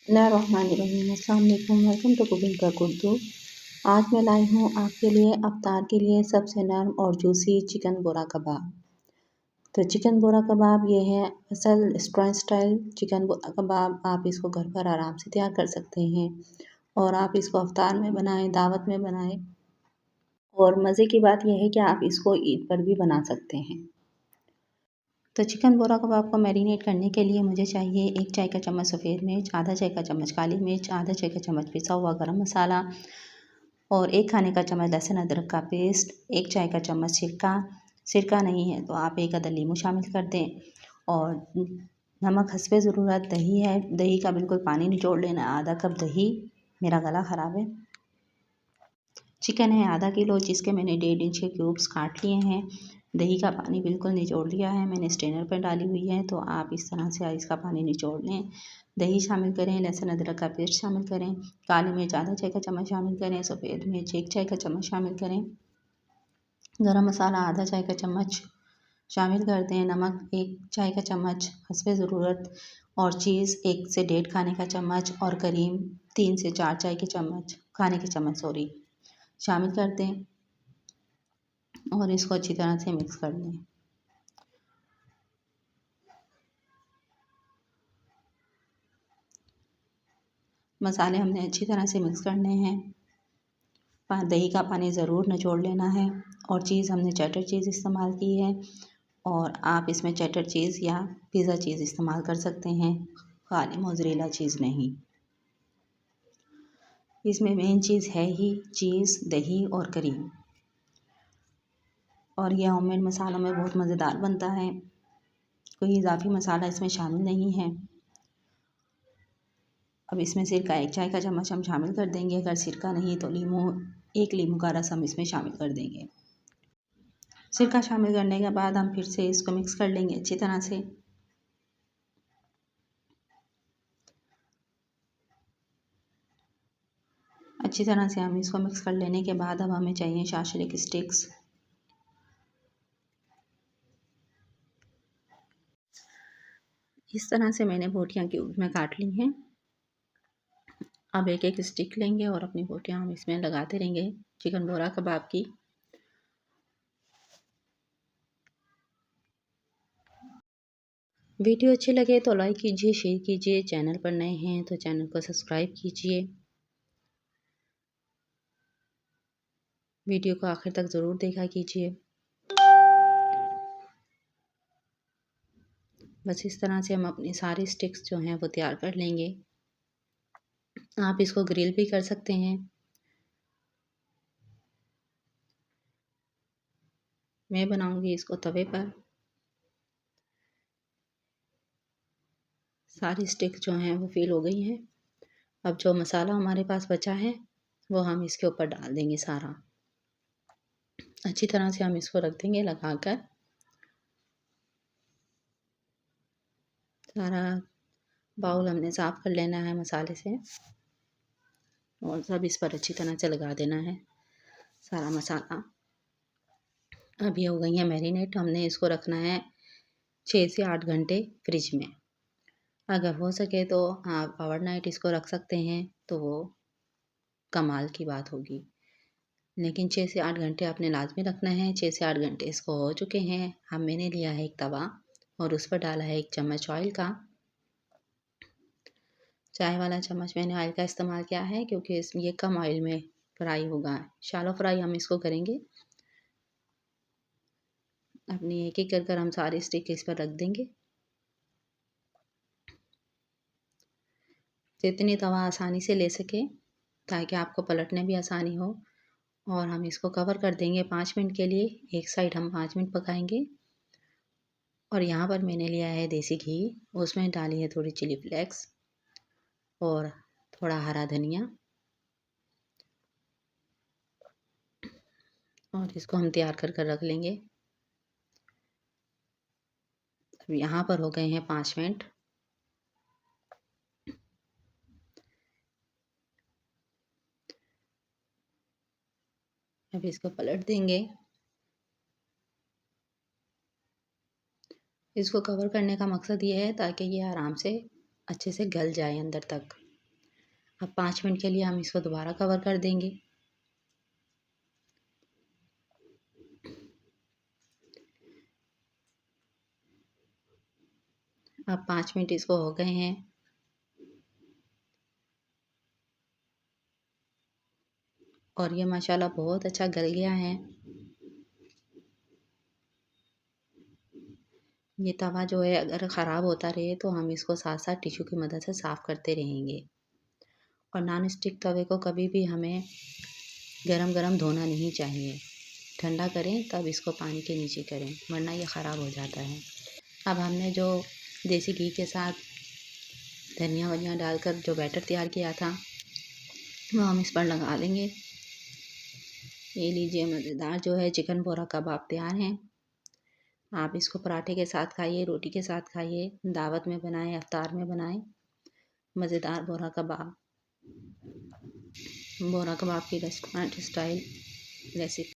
बिस्मिल्लाहिर्रहमानिर्रहीम। अस्सलाम वालेकुम। वेलकम टू कुकिंग का उर्दू। आज मैं लाई हूँ आपके लिए अफ्तार के लिए सबसे नरम और जूसी चिकन बोरा कबाब। तो चिकन बोरा कबाब ये है असल रेस्टोरेंट स्टाइल चिकन बोरा कबाब। आप इसको घर पर आराम से तैयार कर सकते हैं और आप इसको अफ्तार में बनाएं, दावत में बनाएं। और मज़े की बात यह है कि आप इसको ईद पर भी बना सकते हैं। तो चिकन बोरा कबाब को मैरिनेट करने के लिए मुझे चाहिए 1 चाय का चम्मच सफ़ेद मिर्च, आधा चाय का चम्मच काली मिर्च, आधा चाय का चम्मच पिसा हुआ गरम मसाला और 1 खाने का चम्मच लहसुन अदरक का पेस्ट, 1 चाय का चम्मच सिरका। सिरका नहीं है तो आप 1 अदद नींबू शामिल कर दें और नमक हस्बे ज़रूरत। दही है, दही का बिल्कुल पानी निचोड़ लेना, आधा कप दही। मेरा गला ख़राब है। चिकन है आधा किलो जिसके मैंने 1.5 इंच के क्यूब्स काट लिए हैं। दही का पानी बिल्कुल निचोड़ लिया है, मैंने स्ट्रेनर पर डाली हुई है, तो आप इस तरह से इसका पानी निचोड़ लें। दही शामिल करें, लहसुन अदरक का पेस्ट शामिल करें, काली मिर्च आधा चाय का चम्मच शामिल करें, सफ़ेद मिर्च 1 चाय का चम्मच शामिल करें, गरम मसाला आधा चाय का चम्मच शामिल कर दें, नमक 1 चाय का चम्मच हस्बे ज़रूरत और चीज़ 1 से 1.5 खाने का चम्मच और करीम 3 से 4 चाय के चम्मच खाने के चम्मच शामिल कर दें और इसको अच्छी तरह से मिक्स कर लें। मसाले हमने अच्छी तरह से मिक्स करने हैं। दही का पानी ज़रूर निचोड़ लेना है और चीज़ हमने चेडर चीज़ इस्तेमाल की है और आप इसमें चेडर चीज़ या पिज़्ज़ा चीज़ इस्तेमाल कर सकते हैं, खाली मोज़रेला चीज़ नहीं। इसमें मेन चीज़ है ही चीज़, दही और करीम। और यह होममेड मसालों में बहुत मज़ेदार बनता है। कोई इजाफी मसाला इसमें शामिल नहीं है। अब इसमें सिरका 1 चाय का चम्मच हम शामिल कर देंगे। अगर सिरका नहीं तो 1 नींबू का रस हम इसमें शामिल कर देंगे। सिरका शामिल करने के बाद हम फिर से इसको मिक्स कर लेंगे अच्छी तरह से। अच्छी तरह से हम इसको मिक्स कर लेने के बाद अब हमें चाहिए शाशलिक स्टिक्स। इस तरह से मैंने बोटियाँ क्यूब में काट ली हैं। अब एक एक स्टिक लेंगे और अपनी बोटियाँ हम इसमें लगाते रहेंगे चिकन बोरा कबाब की। वीडियो अच्छी लगे तो लाइक कीजिए, शेयर कीजिए। चैनल पर नए हैं तो चैनल को सब्सक्राइब कीजिए। वीडियो को आखिर तक ज़रूर देखा कीजिए। बस इस तरह से हम अपनी सारी स्टिक्स जो हैं वो तैयार कर लेंगे। आप इसको ग्रिल भी कर सकते हैं। मैं बनाऊंगी इसको तवे पर। सारी स्टिक जो हैं वो फिल हो गई हैं। अब जो मसाला हमारे पास बचा है वो हम इसके ऊपर डाल देंगे सारा। अच्छी तरह से हम इसको रख देंगे लगाकर। सारा बाउल हमने साफ़ कर लेना है मसाले से और सब इस पर अच्छी तरह से लगा देना है सारा मसाला। अब ये हो गई है मैरिनेट। हमने इसको रखना है 6 से 8 घंटे फ्रिज में। अगर हो सके तो आप ओवरनाइट इसको रख सकते हैं तो वो कमाल की बात होगी। लेकिन 6 से 8 घंटे आपने लाज़मी रखना है। 6 से 8 घंटे इसको हो चुके हैं। अब मैंने लिया है एक तवा और उस पर डाला है 1 चम्मच ऑयल का। चाय वाला चम्मच मैंने ऑयल का इस्तेमाल किया है क्योंकि इसमें ये कम ऑयल में फ्राई होगा। शैलो फ्राई हम इसको करेंगे। अपनी एक एक कर हम सारी स्टिक इस पर रख देंगे। जितनी तवा आसानी से ले सके ताकि आपको पलटने भी आसानी हो। और हम इसको कवर कर देंगे 5 मिनट के लिए। एक साइड हम 5 मिनट पकाएंगे। और यहाँ पर मैंने लिया है देसी घी, उसमें डाली है थोड़ी चिली फ्लेक्स और थोड़ा हरा धनिया और इसको हम तैयार कर कर रख लेंगे। अब यहाँ पर हो गए हैं 5 मिनट। अब इसको पलट देंगे। इसको कवर करने का मकसद ये है ताकि ये आराम से अच्छे से गल जाए अंदर तक। अब 5 मिनट के लिए हम इसको दोबारा कवर कर देंगे। अब 5 मिनट इसको हो गए हैं और ये माशाल्लाह बहुत अच्छा गल गया है। ये तवा जो है अगर ख़राब होता रहे तो हम इसको साथ साथ टिश्यू की मदद से साफ़ करते रहेंगे। और नॉन स्टिक तवे को कभी भी हमें गरम गरम धोना नहीं चाहिए, ठंडा करें तब इसको पानी के नीचे करें, वरना ये ख़राब हो जाता है। अब हमने जो देसी घी के साथ धनिया वनिया डालकर जो बैटर तैयार किया था वो हम इस पर लगा देंगे। ये लीजिए, मज़ेदार जो है चिकन बोरा कबाब तैयार हैं। आप इसको पराठे के साथ खाइए, रोटी के साथ खाइए, दावत में बनाएं, इफ्तार में बनाएं। मज़ेदार बोरा कबाब की रेस्टोरेंट स्टाइल रेसिपी।